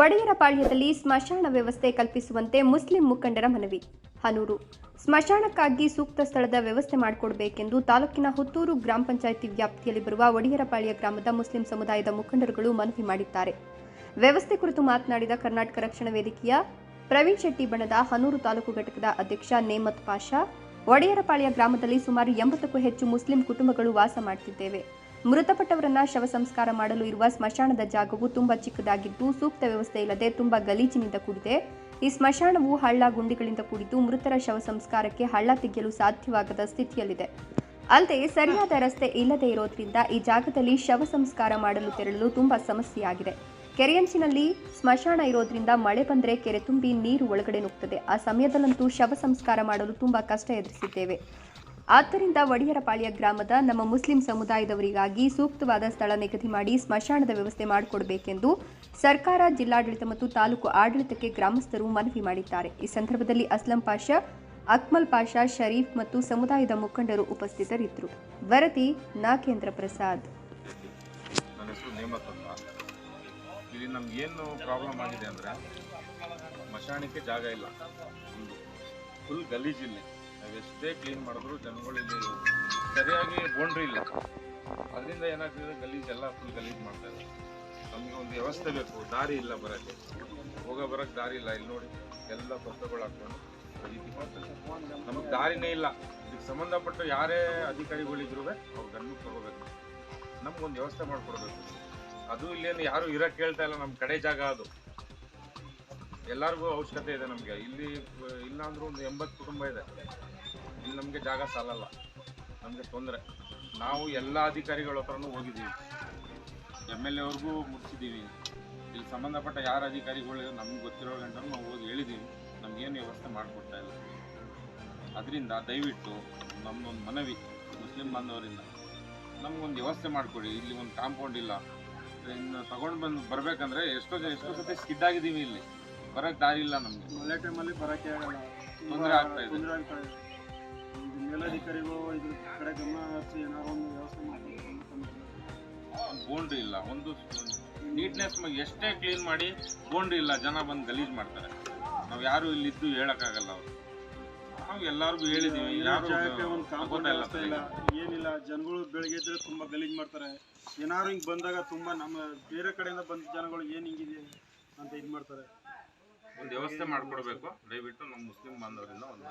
ಒಡೆಯರಪಾಳ್ಯದಲ್ಲಿ ಸ್ಮಶಾನ ವ್ಯವಸ್ಥೆ ಕಲ್ಪಿಸುವಂತೆ ಮುಸ್ಲಿಂ ಮುಖಂಡರ ಮನವಿ. ಹನೂರು ಸ್ಮಶಾನಕ್ಕಾಗಿ ಸೂಕ್ತ ಸ್ಥಳದ ವ್ಯವಸ್ಥೆ ಮಾಡಿಕೊಡಬೇಕೆಂದು ತಾಲೂಕಿನ ಹುತ್ತೂರು ಗ್ರಾಮ ಪಂಚಾಯಿತಿ ವ್ಯಾಪ್ತಿಯಲ್ಲಿ ಬರುವ ಒಡೆಯರಪಾಳ್ಯ ಗ್ರಾಮದ ಮುಸ್ಲಿಂ ಸಮುದಾಯದ ಮುಖಂಡರುಗಳು ಮನವಿ ಮಾಡಿದ್ದಾರೆ. ವ್ಯವಸ್ಥೆ ಕುರಿತು ಮಾತನಾಡಿದ ಕರ್ನಾಟಕ ರಕ್ಷಣಾ ವೇದಿಕೆಯ ಪ್ರವೀಣ್ ಶೆಟ್ಟಿ ಬಣದ ಹನೂರು ತಾಲೂಕು ಘಟಕದ ಅಧ್ಯಕ್ಷ ನೇಮತ್ ಪಾಷಾ, ಒಡೆಯರಪಾಳ್ಯ ಗ್ರಾಮದಲ್ಲಿ ಸುಮಾರು 80ಕ್ಕೂ ಹೆಚ್ಚು ಮುಸ್ಲಿಂ ಕುಟುಂಬಗಳು ವಾಸ ಮಾಡುತ್ತಿದ್ದೇವೆ. ಮೃತಪಟ್ಟವರನ್ನ ಶವ ಸಂಸ್ಕಾರ ಮಾಡಲು ಇರುವ ಸ್ಮಶಾನದ ಜಾಗವು ತುಂಬಾ ಚಿಕ್ಕದಾಗಿದ್ದು ಸೂಕ್ತ ವ್ಯವಸ್ಥೆ ಇಲ್ಲದೆ ತುಂಬಾ ಗಲೀಜಿನಿಂದ ಕೂಡಿದೆ. ಈ ಸ್ಮಶಾನವು ಹಳ್ಳ ಗುಂಡಿಗಳಿಂದ ಕೂಡಿದ್ದು ಮೃತರ ಶವ ಸಂಸ್ಕಾರಕ್ಕೆ ಹಳ್ಳ ತೆಗೆಯಲು ಸಾಧ್ಯವಾಗದ ಸ್ಥಿತಿಯಲ್ಲಿದೆ. ಅಲ್ಲದೆ ಸರಿಯಾದ ರಸ್ತೆ ಇಲ್ಲದೆ ಇರೋದ್ರಿಂದ ಈ ಜಾಗದಲ್ಲಿ ಶವ ಸಂಸ್ಕಾರ ಮಾಡಲು ತೆರಳಲು ತುಂಬಾ ಸಮಸ್ಯೆಯಾಗಿದೆ. ಕೆರೆಯಂಚಿನಲ್ಲಿ ಸ್ಮಶಾನ ಇರೋದ್ರಿಂದ ಮಳೆ ಬಂದರೆ ಕೆರೆ ತುಂಬಿ ನೀರು ಒಳಗಡೆ ನುಗ್ಗುತ್ತದೆ. ಆ ಸಮಯದಲ್ಲಂತೂ ಶವ ಸಂಸ್ಕಾರ ಮಾಡಲು ತುಂಬಾ ಕಷ್ಟ ಎದುರಿಸಿದ್ದೇವೆ. ಆದ್ದರಿಂದ ಒಡೆಯರಪಾಳ್ಯ ಗ್ರಾಮದ ನಮ್ಮ ಮುಸ್ಲಿಂ ಸಮುದಾಯದವರಿಗಾಗಿ ಸೂಕ್ತವಾದ ಸ್ಥಳ ನಿಗದಿ ಮಾಡಿ ಸ್ಮಶಾನದ ವ್ಯವಸ್ಥೆ ಮಾಡಿಕೊಡಬೇಕೆಂದು ಸರ್ಕಾರ, ಜಿಲ್ಲಾಡಳಿತ ಮತ್ತು ತಾಲೂಕು ಆಡಳಿತಕ್ಕೆ ಗ್ರಾಮಸ್ಥರು ಮನವಿ ಮಾಡಿದ್ದಾರೆ. ಈ ಸಂದರ್ಭದಲ್ಲಿ ಅಸ್ಲಂ ಪಾಷಾ, ಅಕ್ಮಲ್ ಪಾಷಾ, ಶರೀಫ್ ಮತ್ತು ಸಮುದಾಯದ ಮುಖಂಡರು ಉಪಸ್ಥಿತರಿದ್ದರು. ವರದಿ ನಾಗೇಂದ್ರ ಪ್ರಸಾದ್. ಇಲ್ಲಿ ನಮ್ಗೇನು ಪ್ರಾಬ್ಲಮ್ ಆಗಿದೆ ಅಂದರೆ ಸ್ಮಶಾನಕ್ಕೆ ಜಾಗ ಇಲ್ಲ, ಫುಲ್ ಗಲೀಜಿಲ್ಲ. ನಾವು ಎಷ್ಟೇ ಕ್ಲೀನ್ ಮಾಡಿದ್ರು ಜನಗಳಲ್ಲಿ ಸರಿಯಾಗಿ ಬೌಂಡ್ರಿ ಇಲ್ಲ. ಅದರಿಂದ ಏನಾಗ್ತಿದೆ, ಗಲೀಜೆಲ್ಲ ಫುಲ್ ಗಲೀಜ್ ಮಾಡ್ತಾರೆ. ನಮಗೆ ಒಂದು ವ್ಯವಸ್ಥೆ ಬೇಕು, ದಾರಿ ಇಲ್ಲ, ಬರೋಕ್ಕೆ ಬರೋಕ್ಕೆ ದಾರಿ ಇಲ್ಲ. ಇಲ್ಲಿ ನೋಡಿ ಎಲ್ಲ ಕೊಪ್ಪಗಳು ಹಾಕೊಂಡು ನಮಗೆ ದಾರಿನೇ ಇಲ್ಲ. ಇದಕ್ಕೆ ಸಂಬಂಧಪಟ್ಟ ಯಾರೇ ಅಧಿಕಾರಿಗಳಿದ್ರು ಅವ್ರು ಗಮನಕ್ಕೆ ತಗೋಬೇಕು, ನಮ್ಗೊಂದು ವ್ಯವಸ್ಥೆ ಮಾಡಿಕೊಡ್ಬೇಕು. ಅದು ಇಲ್ಲೇನು ಯಾರು ಇರೋಕ್ಕೆ ಕೇಳ್ತಾ ಇಲ್ಲ. ನಮ್ಮ ಕಡೆ ಜಾಗ ಅದು, ಎಲ್ಲರಿಗೂ ಅವಶ್ಯಕತೆ ಇದೆ ನಮಗೆ. ಇಲ್ಲಿ ಇಲ್ಲ ಅಂದ್ರೂ ಒಂದು 80 ಕುಟುಂಬ ಇದೆ. ಇಲ್ಲಿ ನಮಗೆ ಜಾಗ ಸಾಲಲ್ಲ, ನಮಗೆ ತೊಂದರೆ. ನಾವು ಎಲ್ಲ ಅಧಿಕಾರಿಗಳ ಹತ್ರನೂ ಹೋಗಿದ್ದೀವಿ, MLA ಅವ್ರಿಗೂ ಮುಗಿಸಿದ್ದೀವಿ. ಇಲ್ಲಿ ಸಂಬಂಧಪಟ್ಟ ಯಾರು ಅಧಿಕಾರಿಗಳು ನಮ್ಗೆ ಗೊತ್ತಿರೋ ಗಂಟನೂ ನಾವು ಹೋಗಿ ಹೇಳಿದ್ದೀವಿ, ನಮಗೇನು ವ್ಯವಸ್ಥೆ ಮಾಡಿಕೊಡ್ತಾ ಇಲ್ಲ. ಅದರಿಂದ ದಯವಿಟ್ಟು ನಮ್ಮದೊಂದು ಮನವಿ ಮುಸ್ಲಿಂ ಬಾಂಧವರಿಂದ, ನಮಗೊಂದು ವ್ಯವಸ್ಥೆ ಮಾಡಿಕೊಡಿ. ಇಲ್ಲಿ ಒಂದು ಕಾಂಪೌಂಡ್ ಇಲ್ಲ, ಇನ್ನು ತಗೊಂಡು ಬರಬೇಕಂದ್ರೆ ಎಷ್ಟೋ ಸತಿ ಸ್ಕಿಡ್ ಆಗಿದ್ದೀವಿ. ಇಲ್ಲಿ ಬರೋಕ್ಕೆ ದಾರಿ ಇಲ್ಲ, ನಮಗೆ ಮಳೆ ಟೈಮಲ್ಲಿ ಬರೋಕ್ಕೆ ಆಗಲ್ಲ, ತೊಂದರೆ ಆಗ್ತಾ ಇದೆ. ಮೇಲಧಿಕಾರಿಗಳು ಇದ್ರ ಕಡೆ ಗಮನ ಹರಿಸಿ ಏನಾದ್ರು ಒಂದು ವ್ಯವಸ್ಥೆ ಮಾಡಬೇಕು. ಬೌಂಡ್ರಿ ಇಲ್ಲ, ಒಂದು ನೀಟ್ನೆಸ್ ಎಷ್ಟೇ ಕ್ಲೀನ್ ಮಾಡಿ ಬೌಂಡ್ರಿ ಇಲ್ಲ, ಜನ ಬಂದು ಗಲೀಜ್ ಮಾಡ್ತಾರೆ. ನಾವು ಯಾರು ಇಲ್ಲಿದ್ದು ಹೇಳೋಕ್ಕಾಗಲ್ಲ. ಅವರು ನಾವು ಎಲ್ಲರಿಗೂ ಹೇಳಿದ್ದೀವಿ, ಜಾಗಕ್ಕೆ ಒಂದು ಕಾಂಪೌಂಡ್ ವ್ಯವಸ್ಥೆ ಇಲ್ಲ, ಏನಿಲ್ಲ. ಜನಗಳು ಬೆಳಗ್ಗೆ ಇದ್ರೆ ತುಂಬ ಗಲೀಜ್ ಮಾಡ್ತಾರೆ. ಏನಾದ್ರು ಹಿಂಗೆ ಬಂದಾಗ ತುಂಬ ನಮ್ಮ ಬೇರೆ ಕಡೆಯಿಂದ ಬಂದ ಜನಗಳು ಏನು ಹಿಂಗಿದೆ ಅಂತ ಇದು ಮಾಡ್ತಾರೆ. ಒಂದು ವ್ಯವಸ್ಥೆ ಮಾಡಿಕೊಡ್ಬೇಕು ದಯವಿಟ್ಟು ನಮ್ಮ ಮುಸ್ಲಿಂ ಬಾಂಧವರಿಂದ. ಒಂದು